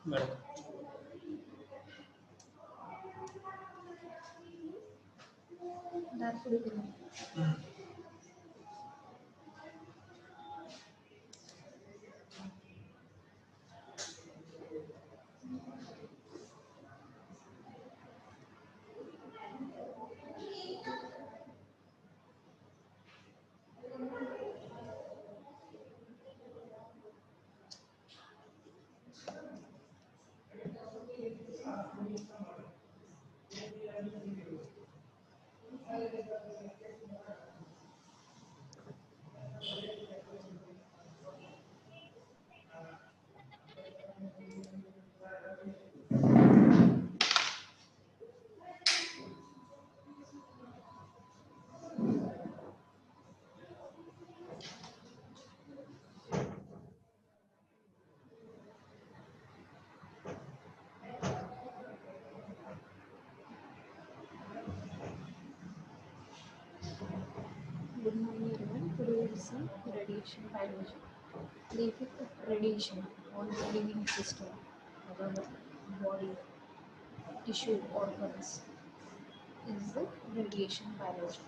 Madam. Good morning everyone. Today we will see radiation biology. The effect of radiation on the living system, our body, tissue, organs is the radiation biology.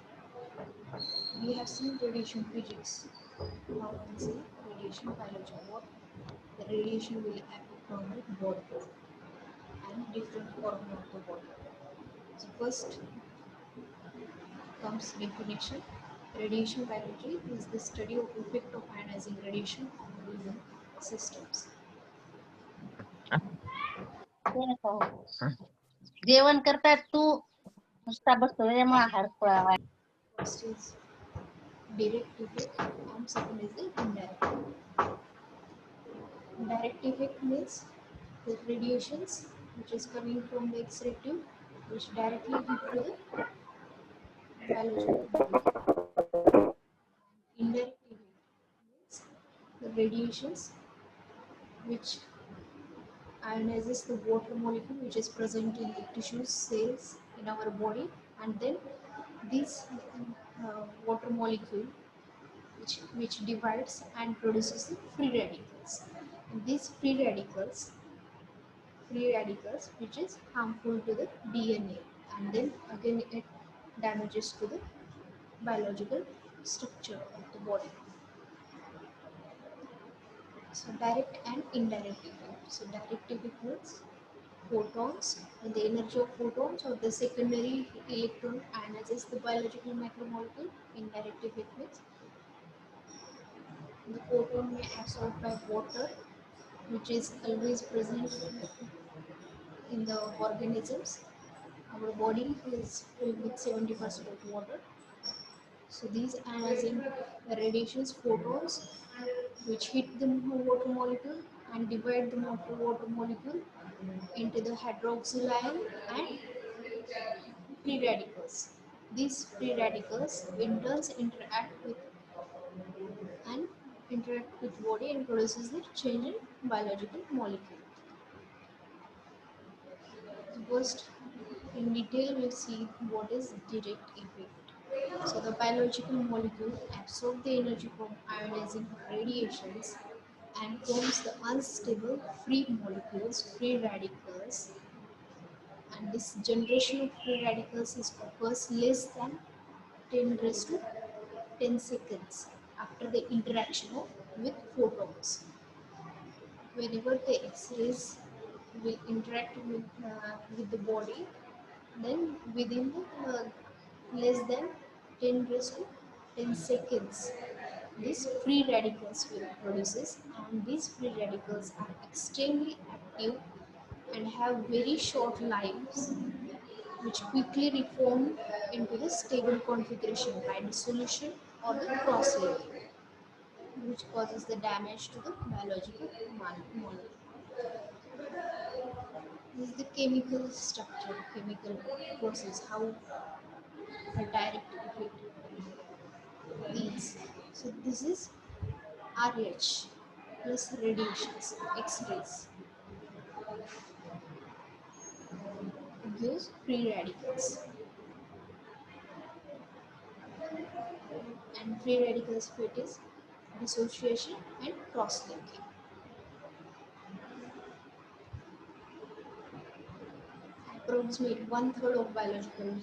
We have seen radiation physics. Now we see radiation biology. What the radiation will affect on the body and different organ of the body. So first comes definition. Radiation biology is the study of effect of ionizing radiation on living systems. जेवण करतात तू नुसता बसतो त्यामुळे आहार पुरवावा. First is direct effect and second is the indirect. Direct effect means the radiations which is coming from the X-ray tube which directly hit to the biological molecule. Indirect effect means the radiations which ionizes the water molecule which is present in the tissues, cells in our body, and then this water molecule which divides and produces the free radicals. And these free radicals which is harmful to the DNA, and then again it damages to the biological structure of the body. So direct and indirect effect. So direct effect means photons and the energy of photons or the secondary electron ionizes the biological macromolecule. Indirect effect means the photon may absorb by water which is always present in the organisms. Our body is filled with 70% of water. So these ionizing radiations, photons, which hit the water molecule and divide the water molecule into the hydroxyl ion and free radicals. These free radicals in turn and interact with body and produces the change in biological molecule. First, in detail, we'll see what is direct effect. So the biological molecule absorbs the energy from ionizing radiations and forms the unstable free molecules, free radicals, and this generation of free radicals is occurs less than 10 raised to 10 seconds after the interaction with photons. Whenever the X-rays will interact with the body, then within the less than 10 raised to 10 seconds, these free radicals will produces, and these free radicals are extremely active and have very short lives which quickly reform into the stable configuration by dissolution or the cross-linking, which causes the damage to the biological molecule. This is the chemical structure, chemical process, how a direct effect is. So this is RH plus radiations, X-rays. It gives free radicals, and free radicals fit is dissociation and cross-linking. Approximate one third of biological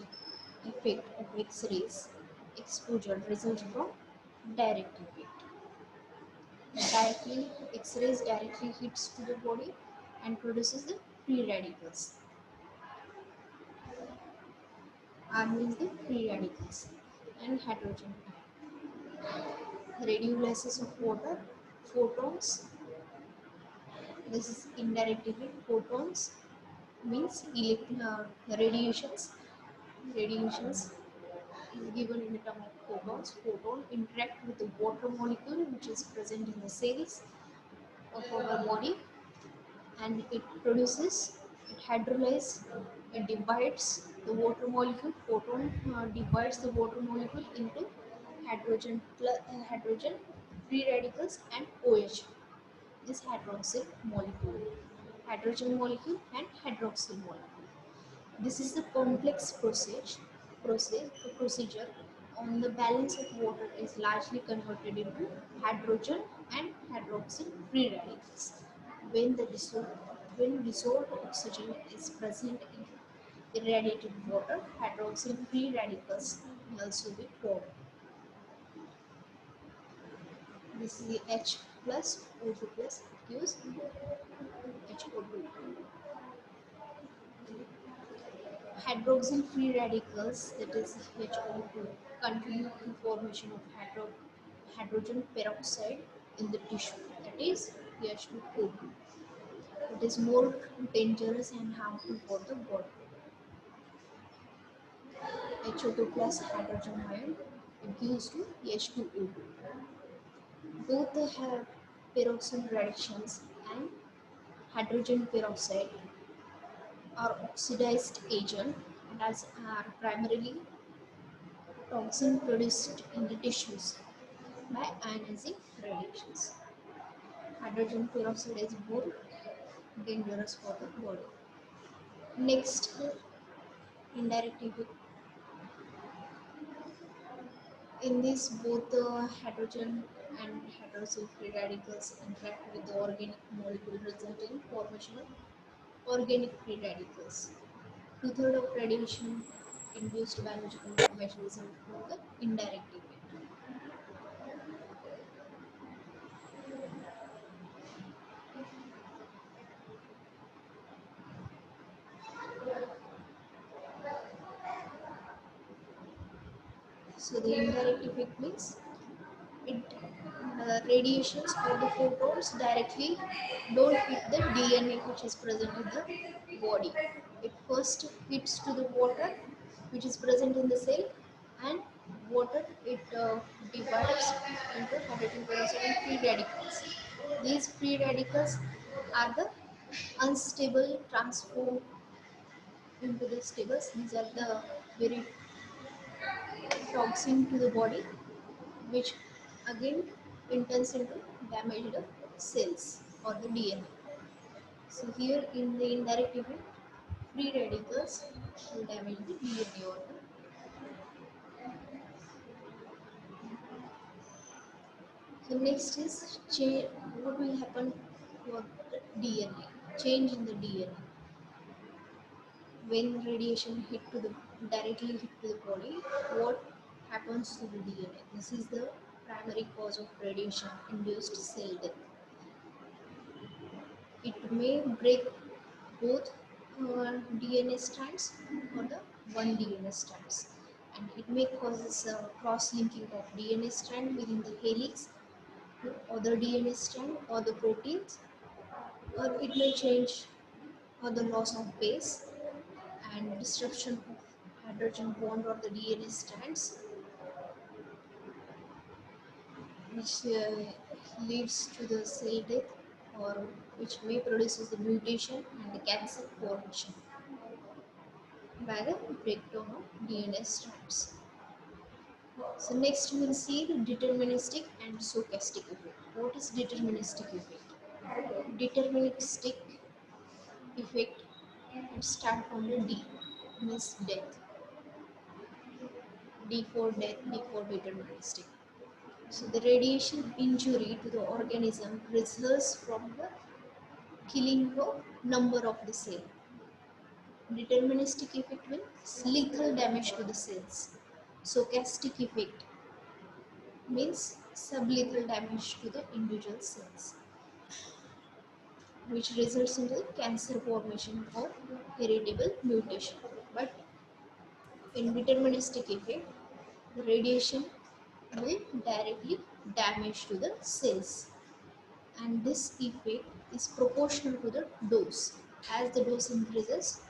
effect of X-rays exposure results from direct effect. Directly, X-rays directly hits to the body and produces the free radicals. R means the free radicals and hydrogen. Radiolysis of water, photons. This is indirect effect. Photons means radiations. Radiations is given in the term of photons. Photon interact with the water molecule which is present in the cells of our body, and it produces, it hydrolyzes, it divides the water molecule. Photon divides the water molecule into hydrogen free radicals and OH. This hydroxyl molecule, hydrogen molecule and hydroxyl molecule. This is the complex procedure on the balance of water is largely converted into hydrogen and hydroxyl free radicals. When the dissolved oxygen is present in irradiated water, hydroxyl free radicals will also be formed. This is the H plus O2 plus gives HO2. Hydroxyl free radicals, that is HO2, contribute to formation of hydrogen peroxide in the tissue, that is H2O2. It is more dangerous and harmful for the body. HO2 plus hydrogen ion, it gives to H2O2. Both have peroxide reactions, and hydrogen peroxide are oxidized agent and as are primarily toxin produced in the tissues by ionizing radiations. Hydrogen peroxide is more dangerous for the body. Next, indirect effect. In this, both the hydrogen and hydroxyl free radicals interact with the organic molecule, resulting in formation of organic free radicals. Two-thirds of radiation induced biological damage result from the indirect effect. So the indirect effect means it radiations or the photons directly don't hit the DNA which is present in the body. It first hits to the water which is present in the cell, and water it divides into hydrogen peroxide and free radicals. These free radicals are the unstable transformed into the stables. These are the very toxin to the body, which again turns into damaged cells or the DNA. So here in the indirect effect, free radicals will damage the DNA or the. So next is change. What will happen for the DNA? Change in the DNA when radiation hit to the directly hit to the body. What happens to the DNA? This is the primary cause of radiation induced cell death. It may break both DNA strands or the one DNA strands, and it may cause cross-linking of DNA strand within the helix to other DNA strand or the proteins, or it may change or the loss of base and disruption of hydrogen bond or the DNA strands, which leads to the cell death, or which may produces the mutation and the cancer formation by the breakdown of DNA strands. So next we will see the deterministic and stochastic effect. What is deterministic effect? Deterministic effect, it starts from the D, means death. D for death, D for deterministic. So the radiation injury to the organism results from the killing of number of the cell. Deterministic effect means lethal damage to the cells. Stochastic effect means sublethal damage to the individual cells, which results in the cancer formation or heritable mutation. But in deterministic effect, the radiation will directly damage to the cells, and this effect is proportional to the dose. As the dose increases,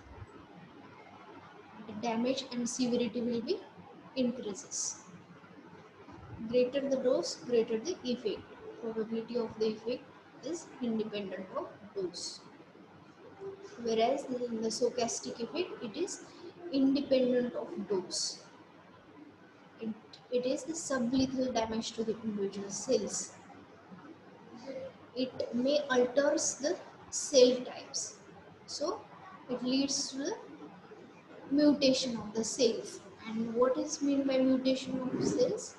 the damage and severity will be increases. Greater the dose, greater the effect. Probability of the effect is independent of dose. Whereas in the stochastic effect, it is independent of dose. It, it is the sublethal damage to the individual cells. It may alters the cell types. So it leads to the mutation of the cells. And what is meant by mutation of cells?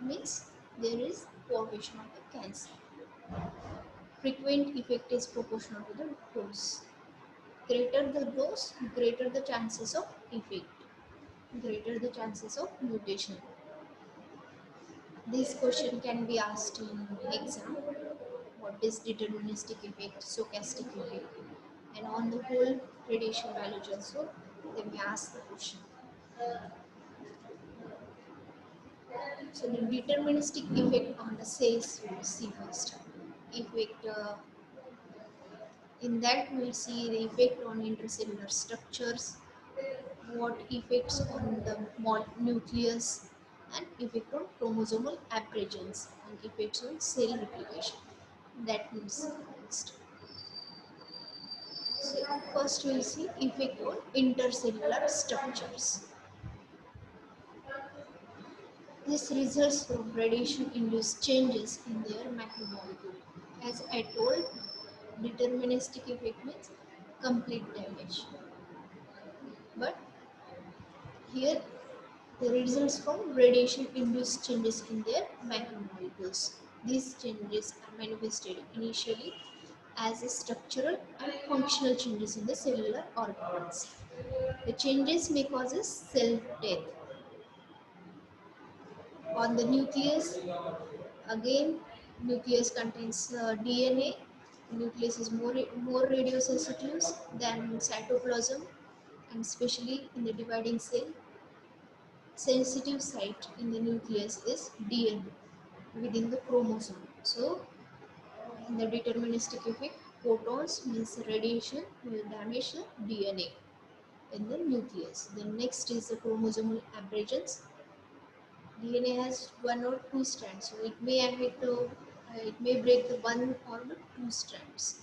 Means there is formation of the cancer. Frequent effect is proportional to the dose. Greater the dose, greater the chances of effect, greater the chances of mutation. This question can be asked in exam. What is deterministic effect, stochastic effect, and on the whole radiation biology also they may ask the question. So the deterministic effect on the cells we will see first. Effect in that we will see the effect on intercellular structures, what effects on the nucleus, and effect on chromosomal aberrations and effects on cell replication. That means next. So first we will see effect on intercellular structures. This results from radiation-induced changes in their macromolecule. As I told, deterministic effect means complete damage. But here the results from radiation-induced changes in their macromolecules. These changes are manifested initially as a structural and functional changes in the cellular organelles. The changes may cause cell death. On the nucleus, again, nucleus contains DNA. Nucleus is more radiosensitive than cytoplasm, and especially in the dividing cell, sensitive site in the nucleus is DNA within the chromosome. So, in the deterministic effect, photons means radiation will damage the DNA in the nucleus. Then next is the chromosomal aberrations. DNA has one or two strands, so it may break the one or the two strands.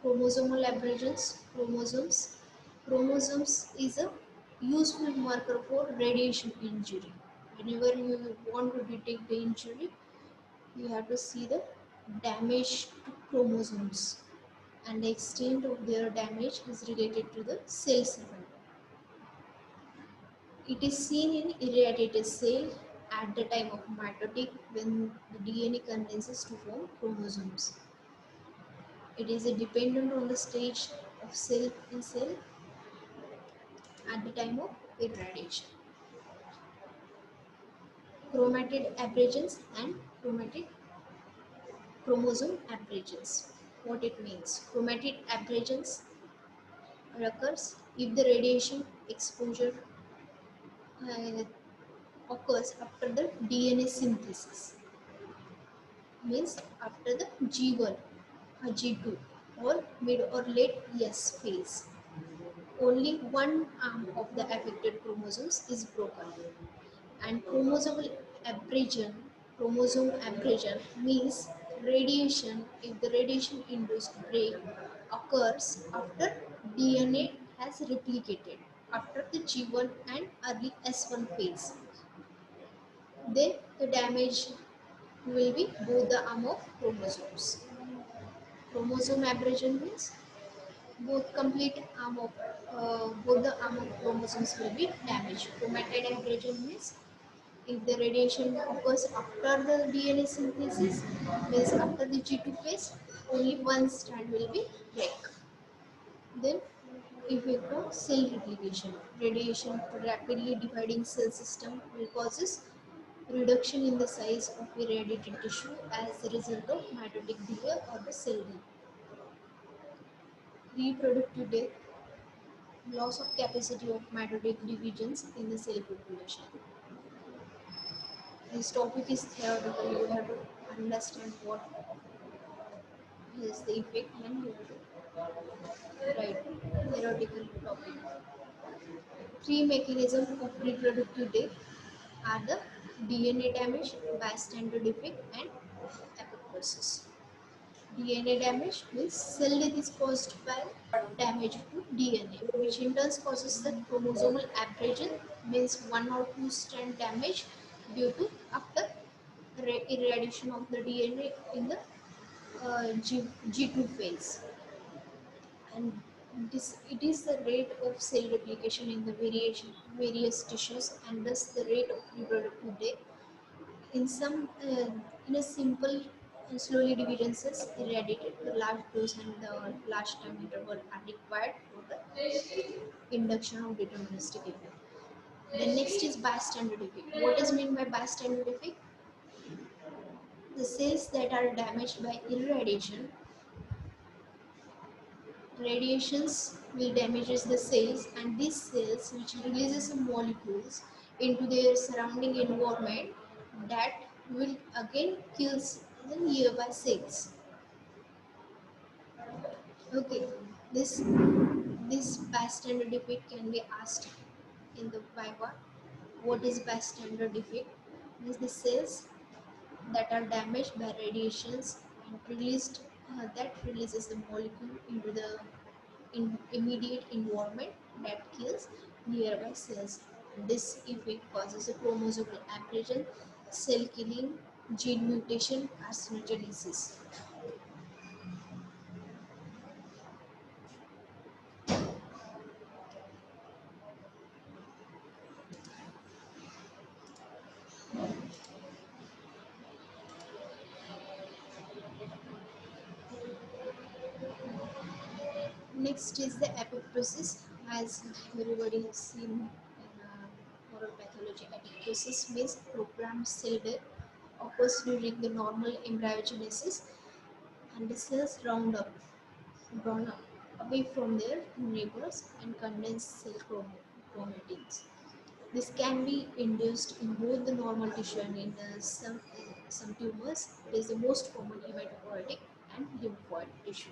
Chromosomal aberrations, chromosomes is a useful marker for radiation injury. Whenever you want to detect the injury, you have to see the damage to chromosomes, and the extent of their damage is related to the cell survival. It is seen in irradiated cell at the time of mitotic when the DNA condenses to form chromosomes. It is dependent on the stage of cell in cell at the time of irradiation. Chromatid aberrations and chromatid chromosome aberrations. What it means? Chromatid aberrations occurs if the radiation exposure uh, occurs after the DNA synthesis, means after the G1 or G2 or mid or late S phase. Only one arm of the affected chromosomes is broken, and chromosome abrasion means radiation if the radiation induced break occurs after DNA has replicated after the G1 and early S1 phase. Then the damage will be both the arm of chromosomes. Chromosome abrasion means both the arm of chromosomes will be damaged. Chromatid abrasion means if the radiation occurs after the DNA synthesis, means after the G2 phase, only one strand will be break. Then Effect of cell replication. Radiation rapidly dividing cell system will causes reduction in the size of irradiated tissue as a result of mitotic delay or the cell death. Reproductive death, loss of capacity of mitotic divisions in the cell population. This topic is theoretical. You have to understand what is the effect and you have to write theoretical topic. Three mechanisms of reproductive death are the DNA damage, bystander defect, and apoptosis. DNA damage means cell death is caused by damage to DNA, which in turn causes the chromosomal abrasion, means one or two strand damage due to after irradiation of the DNA in the G2 phase. And it is the rate of cell replication in the various tissues and thus the rate of reproductive death. In some, in a simple and slowly divided cells irradiated, the large dose and the large time interval are required for the induction of deterministic effect. The next is bystander effect. What is meant by bystander effect? The cells that are damaged by irradiation, radiations will damages the cells and these cells which releases the molecules into their surrounding environment that will again kills the nearby cells. Okay, this bystander defect can be asked in the viva. What is bystander defect? Means the cells that are damaged by radiations and that releases the molecule into the immediate environment that kills nearby cells. This effect causes a chromosomal abrasion, cell killing, gene mutation, carcinogenesis. Next is the apoptosis, as everybody has seen in oral pathology. Apoptosis means programmed cell death occurs during the normal embryogenesis and the cells round up, drawn up away from their neighbors and condense cell chromatins. This can be induced in both the normal tissue and in some tumors. It is the most common hematopoietic and lymphoid tissue.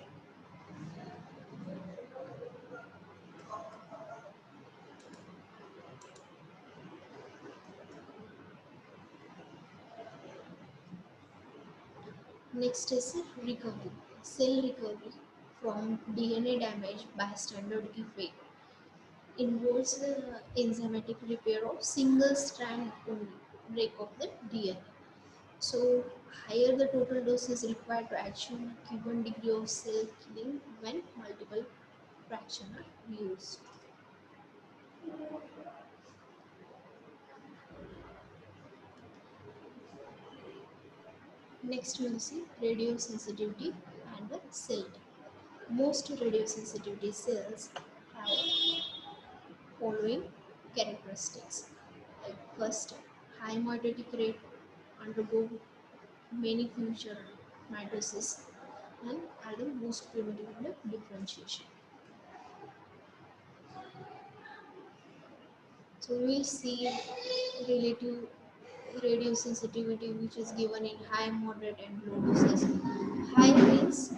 Next is recovery. Cell recovery from DNA damage by standard effect involves enzymatic repair of single strand only break of the DNA. So higher the total dose is required to achieve a given degree of cell killing when multiple fractions are used. Next we will see radiosensitivity and the cell type. Most radiosensitivity cells have following characteristics. Like first, high mitotic rate, undergo many future mitosis and are the most primitive in the differentiation. So we will see relative radiosensitivity which is given in high, moderate and low doses. High means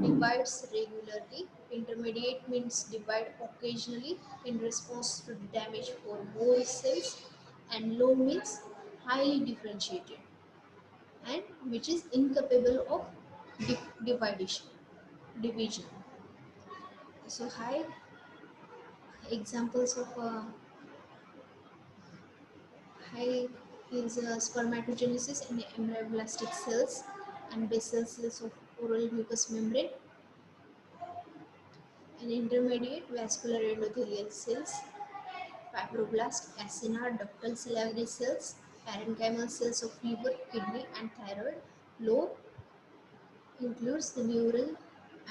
divides regularly, intermediate means divide occasionally in response to damage for more cells, and low means highly differentiated and which is incapable of division. So high examples of high is spermatogenesis in embryoblastic cells and basal cells of oral mucous membrane, and intermediate vascular endothelial cells, fibroblast, acinar, ductal salivary cells, parenchymal cells of liver, kidney, and thyroid. Low includes the neural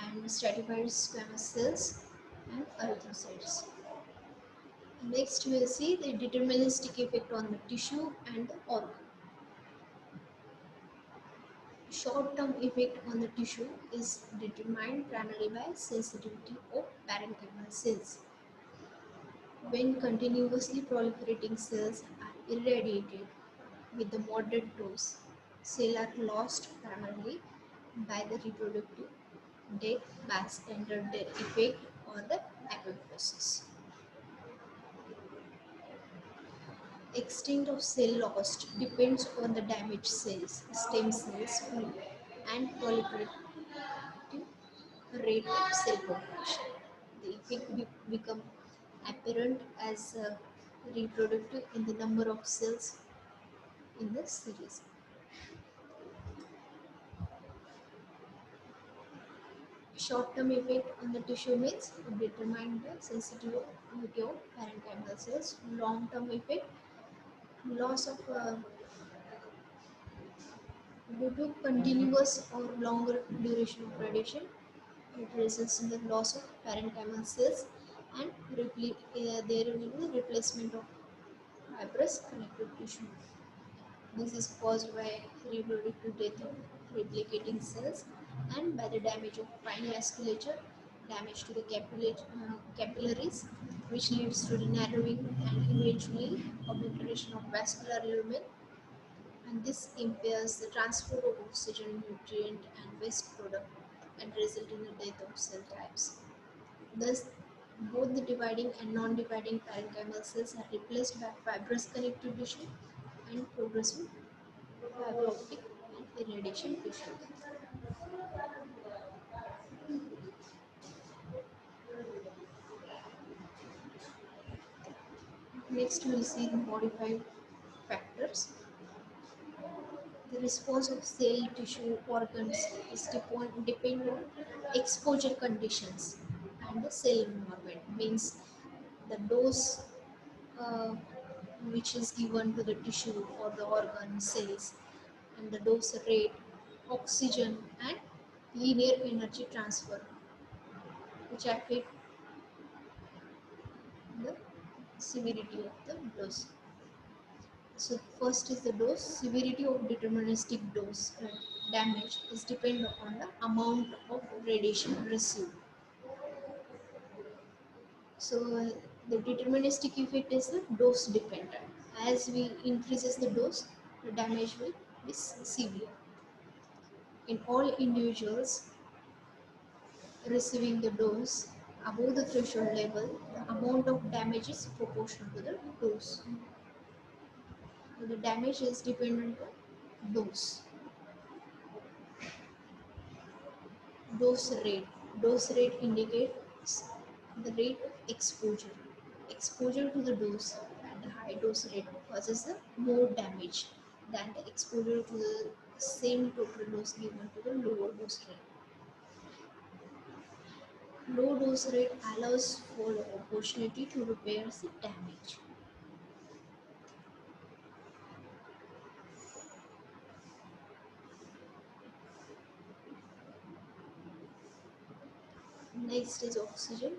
and stratified squamous cells, and erythrocytes. Next, we will see the deterministic effect on the tissue and the organ. Short-term effect on the tissue is determined primarily by sensitivity of parenchymal cells. When continuously proliferating cells are irradiated with the moderate dose, cells are lost primarily by the reproductive death, bystander death effect, or the apoptosis. Extent of cell loss depends on the damaged cells, stem cells, and proliferative rate of cell population. The effect become apparent as reproductive in the number of cells in the series. Short-term effect on the tissue means determined by sensitivity of parenchymal cells. Long-term effect, loss of due to continuous or longer duration of radiation, it results in the loss of parenchymal cells and there will be replacement of fibrous connective tissue. This is caused by reproductive death of replicating cells and by the damage of fine vasculature, damage to the capillaries, which leads to the narrowing and eventually obliteration of vascular lumen, and this impairs the transport of oxygen, nutrient, and waste product and result in the death of cell types. Thus, both the dividing and non-dividing parenchymal cells are replaced by fibrous connective tissue and progressive fiber optic and irradiation tissue. Next, we will see the modified factors. The response of cell, tissue, organs is depend on exposure conditions and the cell environment. Means the dose which is given to the tissue or the organ cells, and the dose rate, oxygen, and linear energy transfer, which affect the severity of the dose. So first is the dose. Severity of deterministic dose damage is depend on the amount of radiation received. So the deterministic effect is the dose dependent. As we increases the dose, the damage will be severe. In all individuals receiving the dose above the threshold level, the amount of damage is proportional to the dose. So the damage is dependent on dose. Dose rate. Dose rate indicates the rate of exposure. Exposure to the dose at the high dose rate causes the more damage than the exposure to the same total dose given to the lower dose rate. Low dose rate allows for the opportunity to repair the damage. Next is oxygen.